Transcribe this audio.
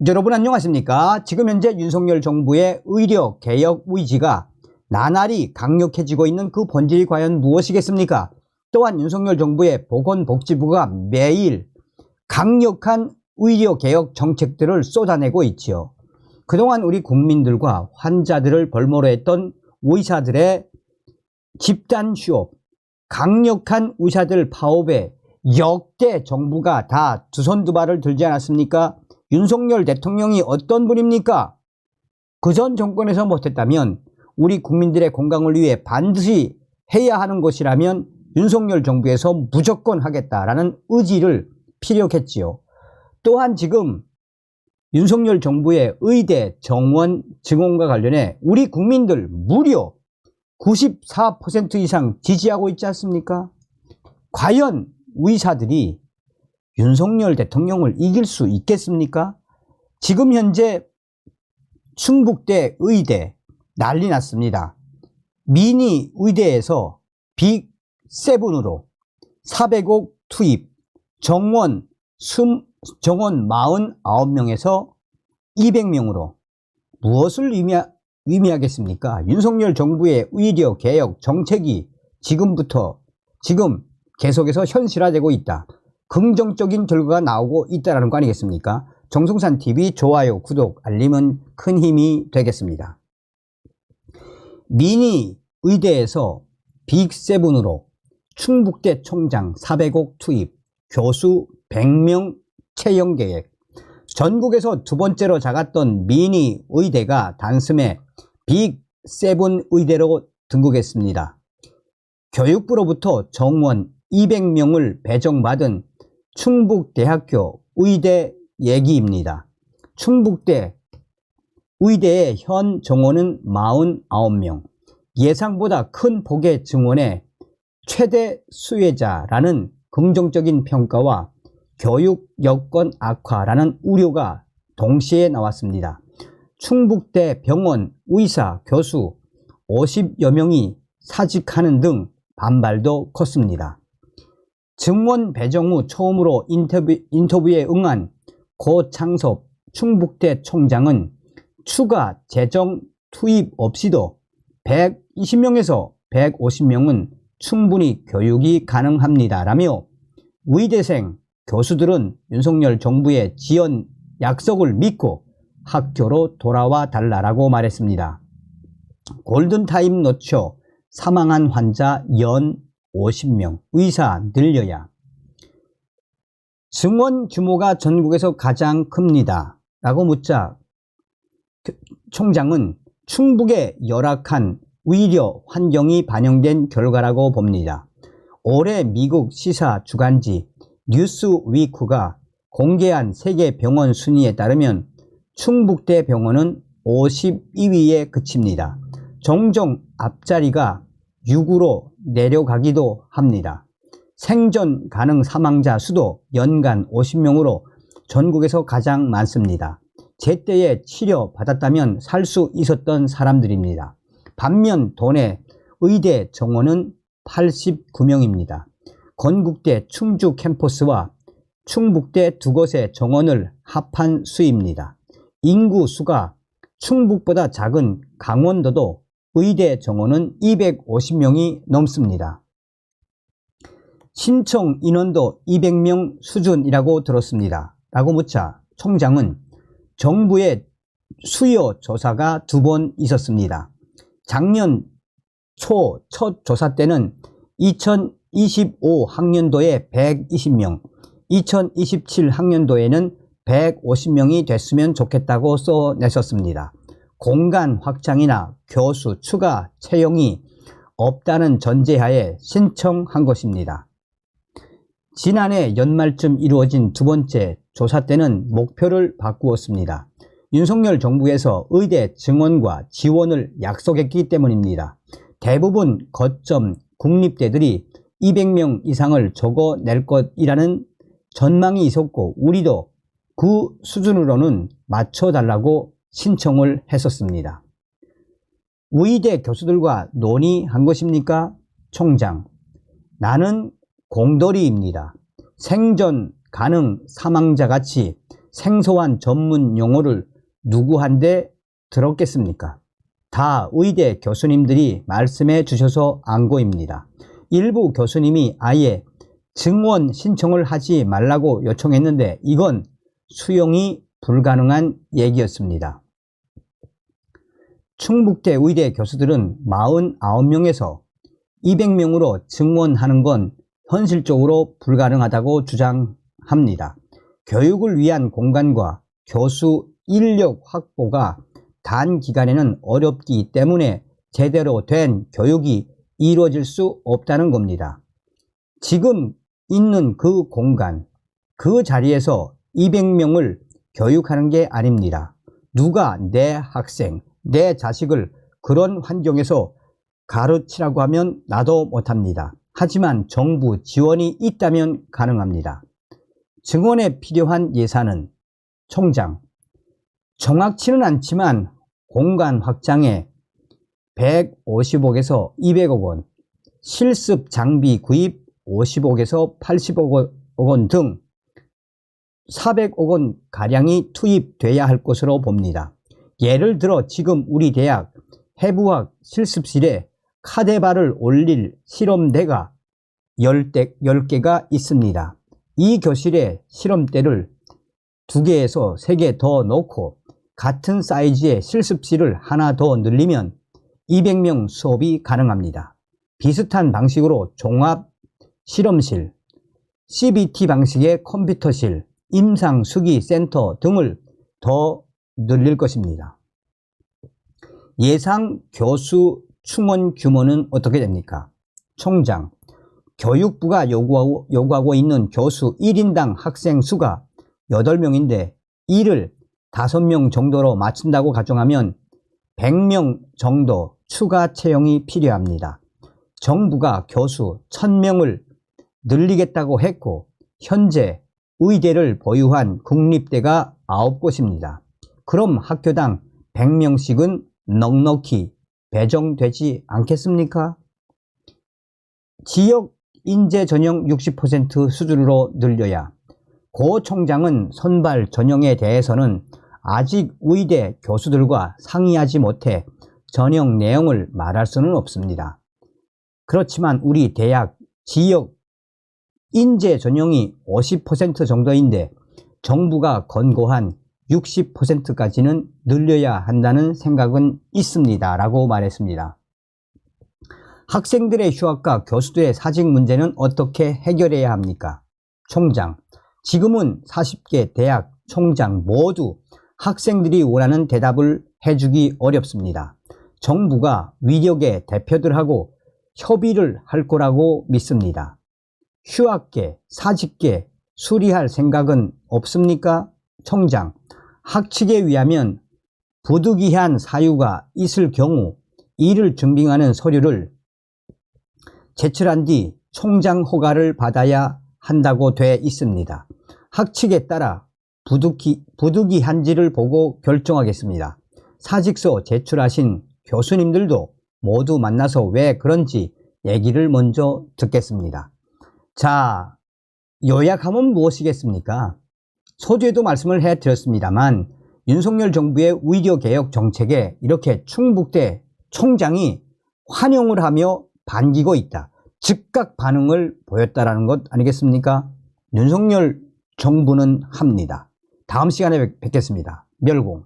여러분 안녕하십니까? 지금 현재 윤석열 정부의 의료 개혁 의지가 나날이 강력해지고 있는 그 본질이 과연 무엇이겠습니까? 또한 윤석열 정부의 보건복지부가 매일 강력한 의료 개혁 정책들을 쏟아내고 있지요. 그동안 우리 국민들과 환자들을 벌모로 했던 의사들의 집단 휴업, 강력한 의사들 파업에 역대 정부가 다 두 손 두 발을 들지 않았습니까? 윤석열 대통령이 어떤 분입니까? 그전 정권에서 못했다면 우리 국민들의 건강을 위해 반드시 해야 하는 것이라면 윤석열 정부에서 무조건 하겠다라는 의지를 피력했지요. 또한 지금 윤석열 정부의 의대 정원 증원과 관련해 우리 국민들 무려 94% 이상 지지하고 있지 않습니까? 과연 의사들이 윤석열 대통령을 이길 수 있겠습니까? 지금 현재 충북대 의대 난리 났습니다. 미니 의대에서 빅7으로 400억 투입, 정원 49명에서 200명으로 무엇을 의미하겠습니까? 윤석열 정부의 의료 개혁 정책이 지금 계속해서 현실화되고 있다. 긍정적인 결과가 나오고 있다는 거 아니겠습니까? 정성산TV 좋아요, 구독, 알림은 큰 힘이 되겠습니다. 미니 의대에서 빅7으로 충북대 총장 400억 투입, 교수 100명 채용 계획. 전국에서 두 번째로 작았던 미니 의대가 단숨에 빅7 의대로 등극했습니다. 교육부로부터 정원 200명을 배정받은 충북대학교 의대 얘기입니다. 충북대 의대의 현 정원은 49명, 예상보다 큰 폭의 증원에 최대 수혜자라는 긍정적인 평가와 교육 여건 악화라는 우려가 동시에 나왔습니다. 충북대 병원 의사, 교수 50여 명이 사직하는 등 반발도 컸습니다. 증원 배정 후 처음으로 인터뷰에 응한 고창섭 충북대 총장은 추가 재정 투입 없이도 120명에서 150명은 충분히 교육이 가능합니다 라며 의대생, 교수들은 윤석열 정부의 지원 약속을 믿고 학교로 돌아와 달라고 말했습니다. 골든타임 놓쳐 사망한 환자 연 50명, 의사 늘려야. 증원 규모가 전국에서 가장 큽니다 라고 묻자 총장은 충북의 열악한 의료 환경이 반영된 결과라고 봅니다. 올해 미국 시사 주간지 뉴스위크가 공개한 세계 병원 순위에 따르면 충북대 병원은 52위에 그칩니다. 종종 앞자리가 6으로 내려가기도 합니다. 생존 가능 사망자 수도 연간 50명으로 전국에서 가장 많습니다. 제때에 치료받았다면 살 수 있었던 사람들입니다. 반면 도내 의대 정원은 89명입니다. 건국대 충주 캠퍼스와 충북대 두 곳의 정원을 합한 수입니다. 인구 수가 충북보다 작은 강원도도 의대 정원은 250명이 넘습니다. 신청 인원도 200명 수준이라고 들었습니다 라고 묻자 총장은 정부의 수요 조사가 2번 있었습니다. 작년 초 첫 조사 때는 2025 학년도에 120명, 2027 학년도에는 150명이 됐으면 좋겠다고 써냈었습니다. 공간 확장이나 교수 추가 채용이 없다는 전제하에 신청한 것입니다. 지난해 연말쯤 이루어진 두 번째 조사 때는 목표를 바꾸었습니다. 윤석열 정부에서 의대 증원과 지원을 약속했기 때문입니다. 대부분 거점 국립대들이 200명 이상을 적어낼 것이라는 전망이 있었고 우리도 그 수준으로는 맞춰달라고 신청을 했었습니다. 의대 교수들과 논의한 것입니까? 총장, 나는 공돌이입니다. 생존 가능 사망자 같이 생소한 전문 용어를 누구한테 들었겠습니까? 다 의대 교수님들이 말씀해 주셔서 안 고입니다. 일부 교수님이 아예 증원 신청을 하지 말라고 요청했는데 이건 수용이 불가능한 얘기였습니다. 충북대 의대 교수들은 49명에서 200명으로 증원하는 건 현실적으로 불가능하다고 주장합니다. 교육을 위한 공간과 교수 인력 확보가 단기간에는 어렵기 때문에 제대로 된 교육이 이루어질 수 없다는 겁니다. 지금 있는 그 공간, 그 자리에서 200명을 교육하는 게 아닙니다. 누가 내 학생, 내 자식을 그런 환경에서 가르치라고 하면 나도 못합니다. 하지만 정부 지원이 있다면 가능합니다. 증원에 필요한 예산은 총장, 정확치는 않지만 공간 확장에 150억에서 200억 원, 실습 장비 구입 50억에서 80억 원 등 400억 원 가량이 투입돼야 할 것으로 봅니다. 예를 들어 지금 우리 대학 해부학 실습실에 카데바를 올릴 실험대가 10개가 있습니다. 이 교실에 실험대를 2개에서 3개 더 넣고 같은 사이즈의 실습실을 하나 더 늘리면 200명 수업이 가능합니다. 비슷한 방식으로 종합 실험실, CBT 방식의 컴퓨터실, 임상수기센터 등을 더 늘릴 것입니다. 예상 교수 충원 규모는 어떻게 됩니까? 총장, 교육부가 요구하고 있는 교수 1인당 학생 수가 8명인데 이를 5명 정도로 맞춘다고 가정하면 100명 정도 추가 채용이 필요합니다. 정부가 교수 1000명을 늘리겠다고 했고 현재 의대를 보유한 국립대가 9곳입니다. 그럼 학교당 100명씩은 넉넉히 배정되지 않겠습니까? 지역 인재 전형 60% 수준으로 늘려야 고 총장은 선발 전형에 대해서는 아직 의대 교수들과 상의하지 못해 전형 내용을 말할 수는 없습니다. 그렇지만 우리 대학 지역 인재 전형이 50% 정도인데 정부가 권고한 60%까지는 늘려야 한다는 생각은 있습니다. 라고 말했습니다. 학생들의 휴학과 교수들의 사직 문제는 어떻게 해결해야 합니까? 총장, 지금은 40개 대학 총장 모두 학생들이 원하는 대답을 해주기 어렵습니다. 정부가 위력의 대표들하고 협의를 할 거라고 믿습니다. 휴학계, 사직계 수리할 생각은 없습니까? 총장, 학칙에 의하면 부득이한 사유가 있을 경우 이를 증빙하는 서류를 제출한 뒤 총장 허가를 받아야 한다고 돼 있습니다. 학칙에 따라 부득이한지를 보고 결정하겠습니다. 사직서 제출하신 교수님들도 모두 만나서 왜 그런지 얘기를 먼저 듣겠습니다. 자, 요약하면 무엇이겠습니까? 서두에도 말씀을 해드렸습니다만 윤석열 정부의 의료개혁 정책에 이렇게 충북대 총장이 환영을 하며 반기고 있다. 즉각 반응을 보였다라는 것 아니겠습니까? 윤석열 정부는 합니다. 다음 시간에 뵙겠습니다. 멸공.